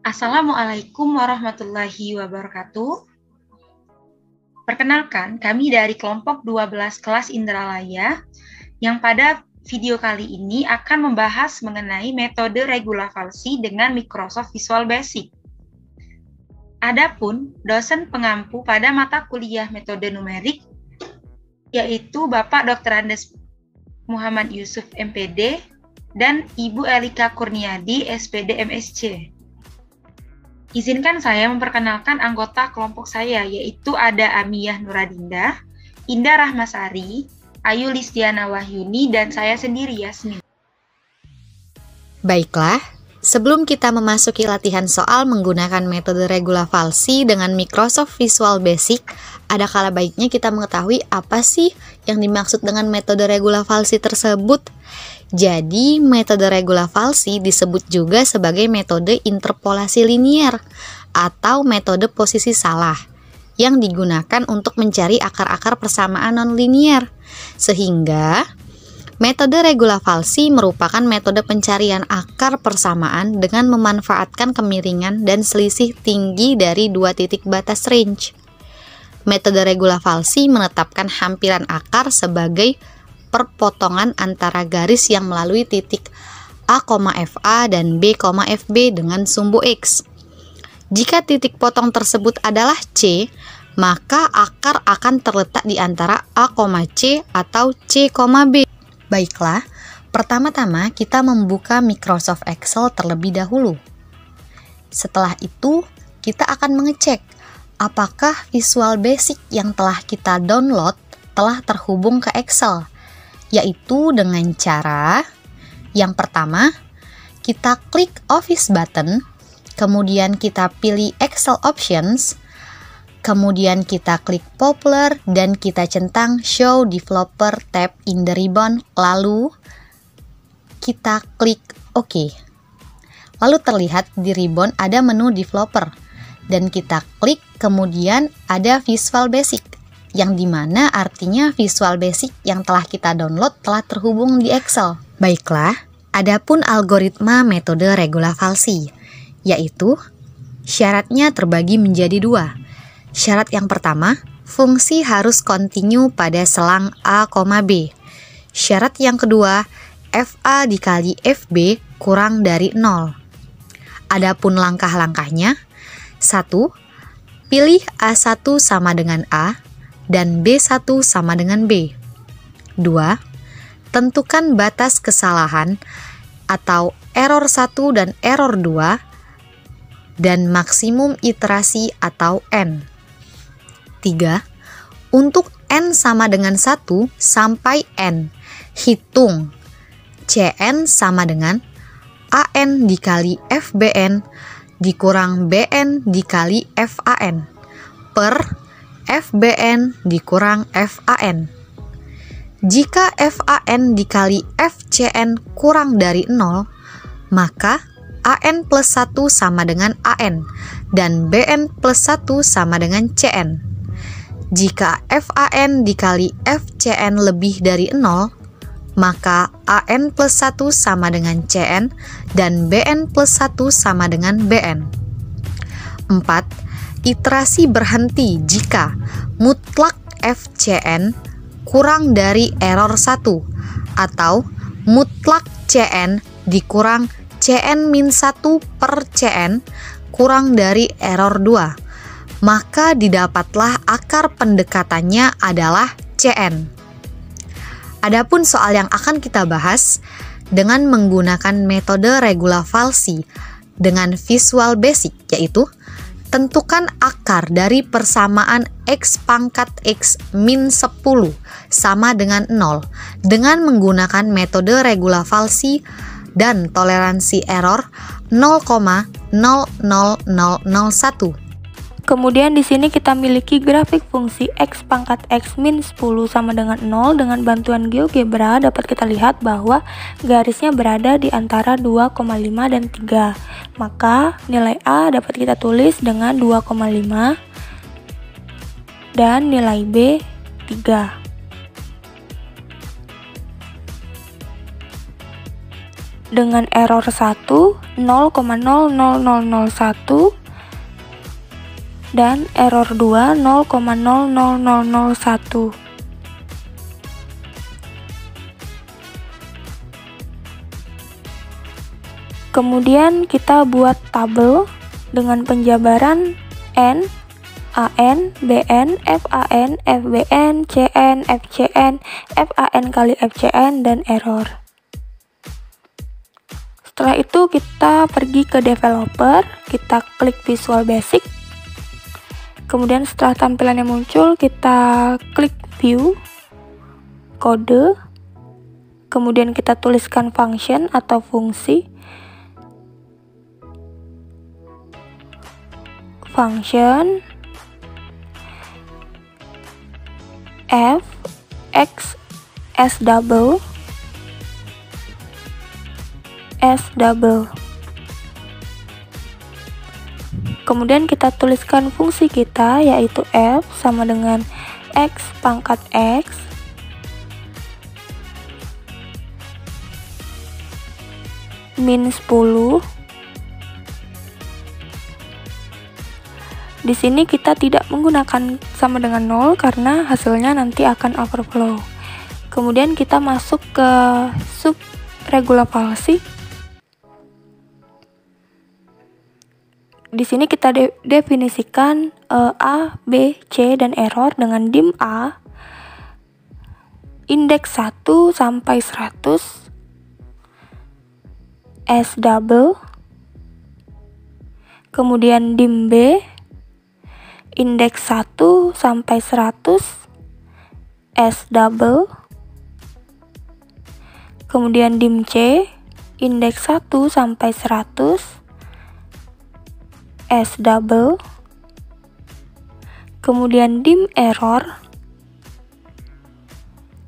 Assalamualaikum warahmatullahi wabarakatuh. Perkenalkan, kami dari kelompok 12 kelas Indralaya yang pada video kali ini akan membahas mengenai metode regulavalsi dengan Microsoft Visual Basic. Adapun dosen pengampu pada mata kuliah metode numerik yaitu Bapak Dr. Andes Muhammad Yusuf MPD dan Ibu Elika Kurniadi SPD MSc. Izinkan saya memperkenalkan anggota kelompok saya, yaitu ada Amiyah Nuradinda, Indah Rahmasari, Ayu Listiana Wahyuni, dan saya sendiri Yasmin. Baiklah, sebelum kita memasuki latihan soal menggunakan metode regulavalsi dengan Microsoft Visual Basic, ada kala baiknya kita mengetahui apa sih yang dimaksud dengan metode regulavalsi tersebut. Jadi, metode regulavalsi disebut juga sebagai metode interpolasi linier atau metode posisi salah yang digunakan untuk mencari akar-akar persamaan nonlinier. Sehingga, metode regulavalsi merupakan metode pencarian akar persamaan dengan memanfaatkan kemiringan dan selisih tinggi dari dua titik batas range. Metode regulavalsi menetapkan hampiran akar sebagai perpotongan antara garis yang melalui titik A, FA dan B, FB dengan sumbu X. Jika titik potong tersebut adalah C, maka akar akan terletak di antara A, C atau C, B. Baiklah, pertama-tama kita membuka Microsoft Excel terlebih dahulu. Setelah itu, kita akan mengecek apakah Visual Basic yang telah kita download telah terhubung ke Excel, yaitu dengan cara yang pertama, kita klik Office button, kemudian kita pilih Excel Options, kemudian kita klik Popular dan kita centang Show Developer tab in the ribbon, lalu kita klik OK. Lalu terlihat di ribbon ada menu Developer dan kita klik, kemudian ada Visual Basic, yang dimana artinya Visual Basic yang telah kita download telah terhubung di Excel. Baiklah, adapun algoritma metode regulavalsi, yaitu syaratnya terbagi menjadi dua. Syarat yang pertama, fungsi harus kontinu pada selang A, B. Syarat yang kedua, FA dikali FB kurang dari 0. Adapun langkah-langkahnya, 1. Pilih A1 sama dengan A, dan B1 sama dengan B. 2. Tentukan batas kesalahan atau error 1 dan error 2 dan maksimum iterasi atau N. 3. Untuk N sama dengan 1 sampai N, hitung CN sama dengan AN dikali FBN dikurang BN dikali FAN per FBN dikurang FAN. Jika FAN dikali FCN kurang dari 0, maka AN plus 1 sama dengan AN dan BN plus 1 sama dengan CN. Jika FAN dikali FCN lebih dari 0, maka AN plus 1 sama dengan CN dan BN plus 1 sama dengan BN. 4. Iterasi berhenti jika mutlak FCN kurang dari error 1 atau mutlak CN dikurang CN-1 per CN kurang dari error 2, maka didapatlah akar pendekatannya adalah CN. Adapun soal yang akan kita bahas dengan menggunakan metode regulavalsi dengan Visual Basic, yaitu tentukan akar dari persamaan X pangkat X min 10 sama dengan 0 dengan menggunakan metode regulavalsi dan toleransi error 0,00001. Kemudian di sini kita miliki grafik fungsi X pangkat X min 10 sama dengan 0. Dengan bantuan GeoGebra dapat kita lihat bahwa garisnya berada di antara 2,5 dan 3. Maka nilai A dapat kita tulis dengan 2,5 dan nilai B 3. dengan error 1, 0,00001 dan error 2, 0,00001. Kemudian kita buat tabel dengan penjabaran N, AN, BN, FAN, FBN, CN, FCN, FAN kali FCN, dan error. Setelah itu kita pergi ke developer, kita klik Visual Basic. Kemudian setelah tampilannya muncul, kita klik View, Kode, kemudian kita tuliskan function atau fungsi. Function f x s double. Kemudian kita tuliskan fungsi kita, yaitu f sama dengan x pangkat x min 10. Di sini kita tidak menggunakan sama dengan 0 karena hasilnya nanti akan overflow. Kemudian kita masuk ke sub regula falsi. Di sini kita definisikan A, B, C, dan error dengan dim A, indeks 1 sampai 100, S double, kemudian dim B, indeks 1 sampai 100, S double, kemudian dim C, indeks 1 sampai 100, S double, kemudian dim error,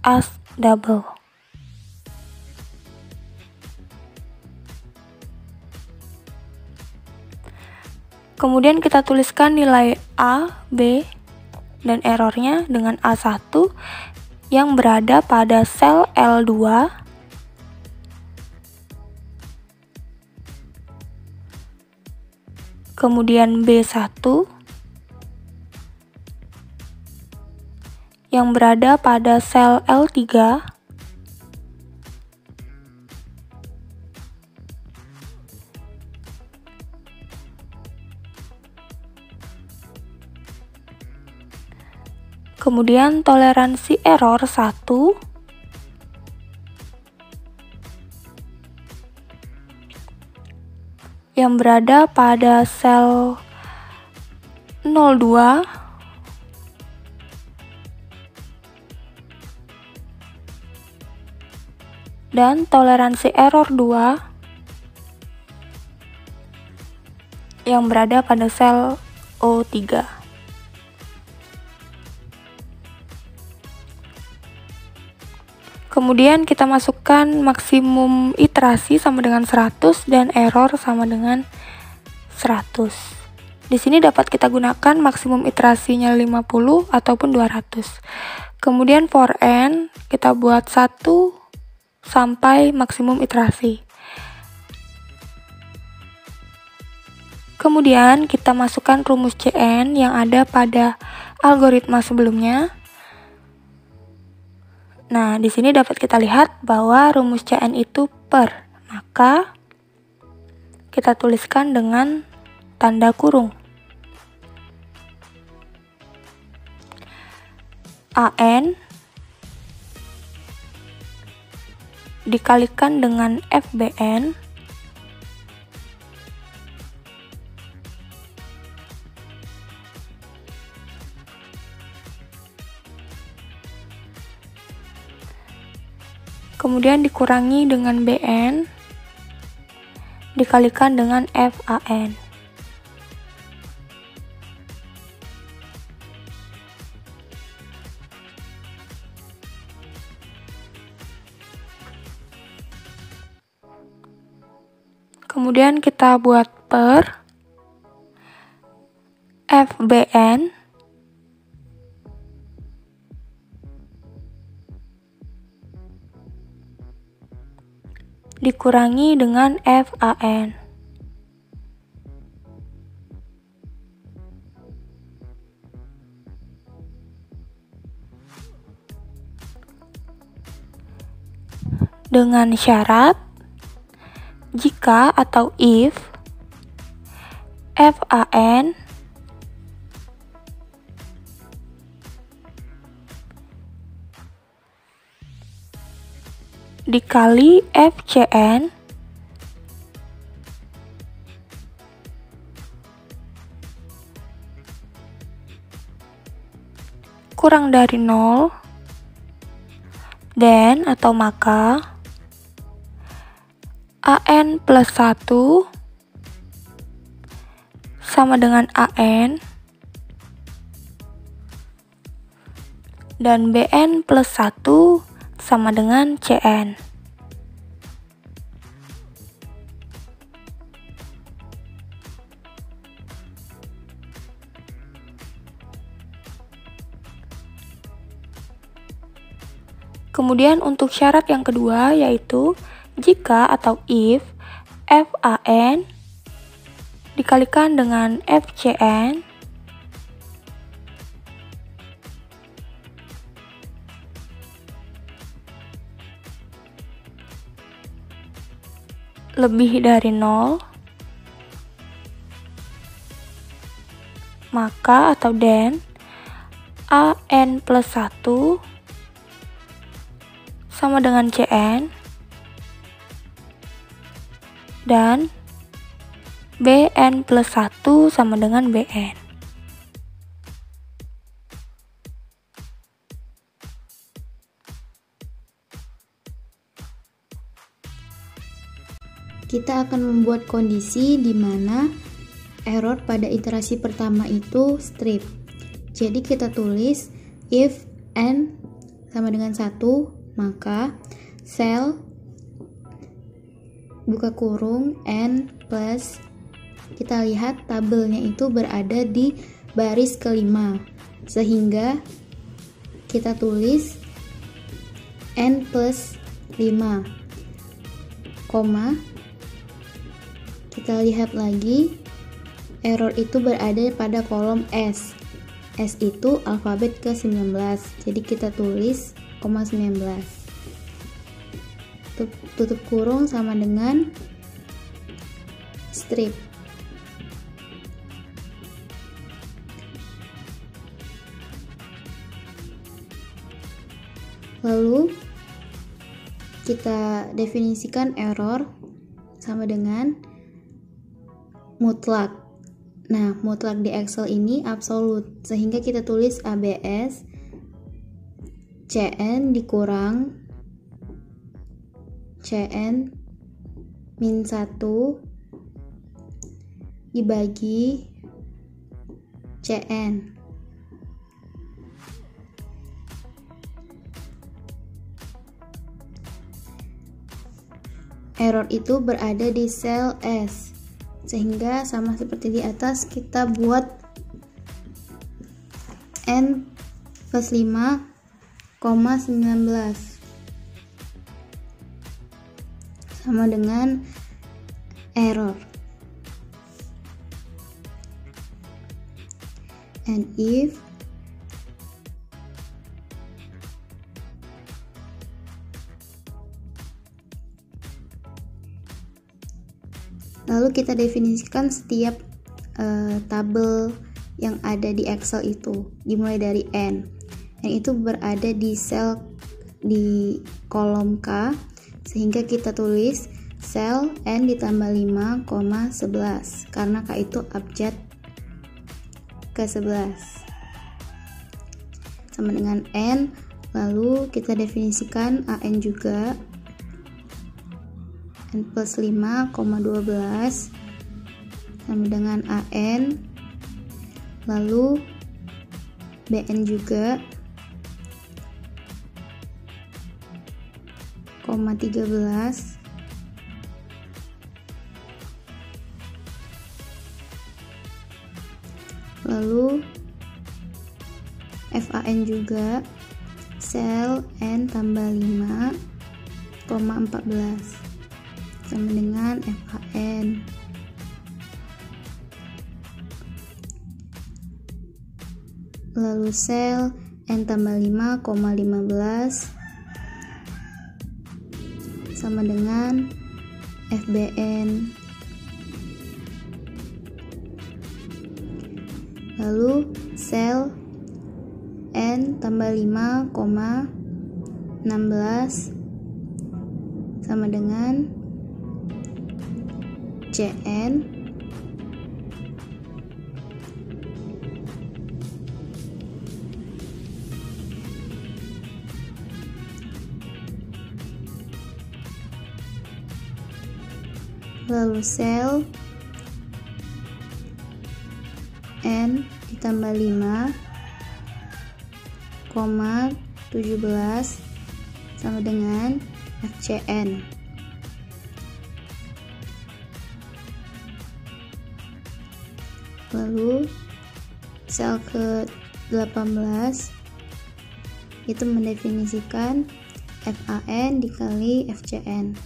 as double. Kemudian kita tuliskan nilai A, B, dan errornya dengan A1 yang berada pada sel L2, kemudian B1 yang berada pada sel L3, kemudian toleransi error 1, yang berada pada sel 02, dan toleransi error 2 yang berada pada sel O3. Kemudian kita masukkan maksimum iterasi sama dengan 100 dan error sama dengan 100. Di sini dapat kita gunakan maksimum iterasinya 50 ataupun 200. Kemudian for n kita buat 1 sampai maksimum iterasi. Kemudian kita masukkan rumus CN yang ada pada algoritma sebelumnya. Nah, di sini dapat kita lihat bahwa rumus CN itu per, maka kita tuliskan dengan tanda kurung. AN dikalikan dengan FBN kemudian dikurangi dengan BN dikalikan dengan FAN. Kemudian kita buat per FBN dikurangi dengan FAN. Dengan syarat jika atau if FAN dikali FCN kurang dari 0, dan atau maka AN plus 1 sama dengan AN dan BN plus 1 sama dengan CN. Kemudian untuk syarat yang kedua yaitu jika atau if FAN dikalikan dengan FCN lebih dari 0, maka atau then AN plus 1 sama dengan CN dan BN plus 1 sama dengan BN. Kita akan membuat kondisi di mana error pada iterasi pertama itu strip. Jadi kita tulis if n sama dengan 1, maka sel buka kurung n plus, kita lihat tabelnya itu berada di baris kelima, sehingga kita tulis n plus 5, koma, kita lihat lagi error itu berada pada kolom S. S itu alfabet ke-19, jadi kita tulis koma 19. Tutup kurung sama dengan strip. Lalu kita definisikan error sama dengan mutlak. Nah, mutlak di Excel ini absolut, sehingga kita tulis ABS CN dikurang CN min 1 dibagi CN. Error itu berada di sel S, sehingga sama seperti di atas kita buat N plus 5, 19 sama dengan error. And if lalu kita definisikan setiap tabel yang ada di Excel itu, dimulai dari N, yang itu berada di sel di kolom K, sehingga kita tulis sel N ditambah 5, 11, karena K itu abjad ke-11 sama dengan N. Lalu kita definisikan AN juga, N plus 5, 12 sama dengan AN. Lalu BN juga, 13, lalu FAN juga sel N tambah 5, 14. sama dengan FAN. Lalu sel N tambah 5,15 sama dengan FBN. Lalu sel N tambah 5,16 sama dengan CN. Lalu sel N ditambah 5,17 sama dengan FCN. Lalu sel ke-18 itu mendefinisikan FAN dikali FCN.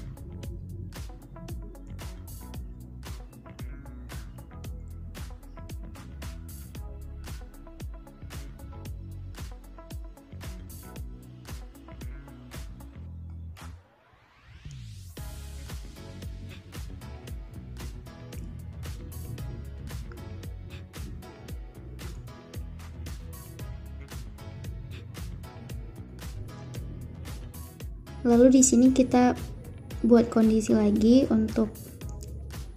Lalu di sini kita buat kondisi lagi untuk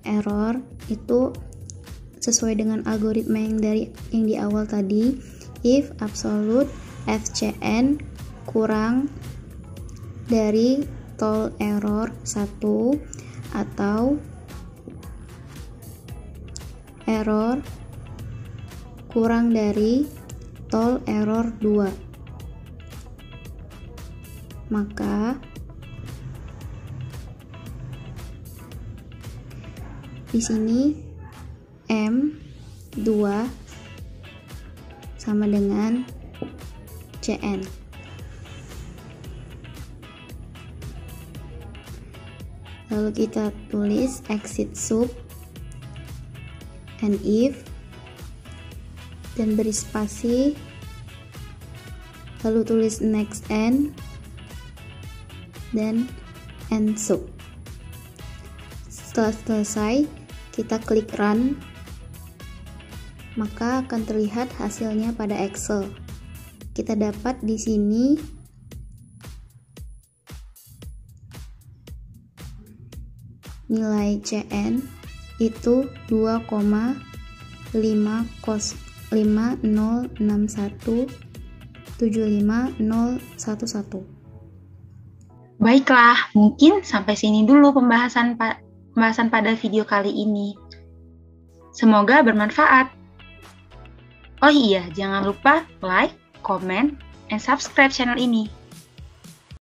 error itu sesuai dengan algoritma yang di awal tadi. If absolute FCN kurang dari tol error 1 atau error kurang dari tol error 2. Maka di sini M2 sama dengan CN. Lalu kita tulis exit sub and if dan beri spasi, lalu tulis next n dan end sub. Setelah selesai, kita klik run, maka akan terlihat hasilnya pada Excel. Kita dapat di sini nilai CN itu 2,5061750011. Baiklah, mungkin sampai sini dulu pembahasan pada video kali ini. Semoga bermanfaat. Oh iya, jangan lupa like, comment, and subscribe channel ini.